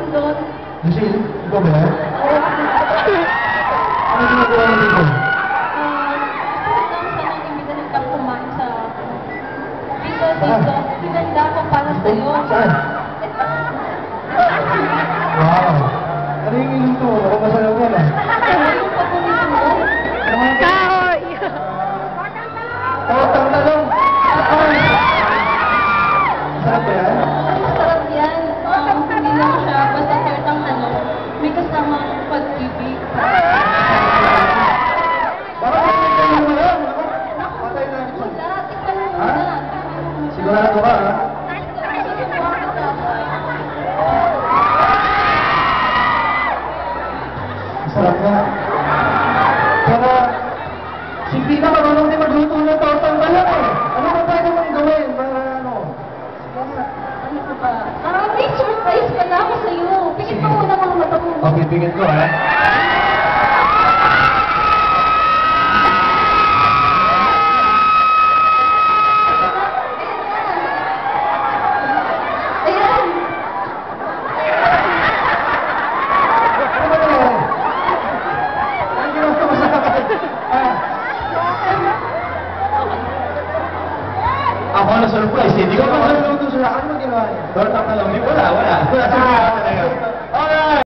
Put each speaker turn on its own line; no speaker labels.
nandun.
Michelle, ikaw ba yan? Ano ginagawa mo dito?
Gusto ko lang sanang imbitahan kang kumain sa pizza dito. Hinanda ko para sa'yo.
Saan? Wow! Ano yung inom to? Ako masalaw yan ah.
Yung paborito mo?
Kahoy!
Tortang talong! Sarap ba yan?
Sarap yan. Hindi lang siya basta tortang talong. May kasamang pag-ibig.
Baka may ganyan mo yan! Patay na ito.
Wala, tikman mo
Ha?
muna.
Sigurado ka ha?
Susubukan kita.
Sarap nga. Pero, si Pina marunong din magluto ng tortang talong eh. Ano ba pwede mong gawin para ano?
Ano ko ba? May surprise pala ako sa'yo. Pikit mo muna mga mata mo.
Pabibigyan ko ha?
Ayan!
Ano ba nangyari? Ang ginawa mo sa akin?
Ako na surprise, hindi ko
Ikaw
naman.
ba nagluto sila? Ano ba ginawa niya?
Tortang talong, wala. Wala.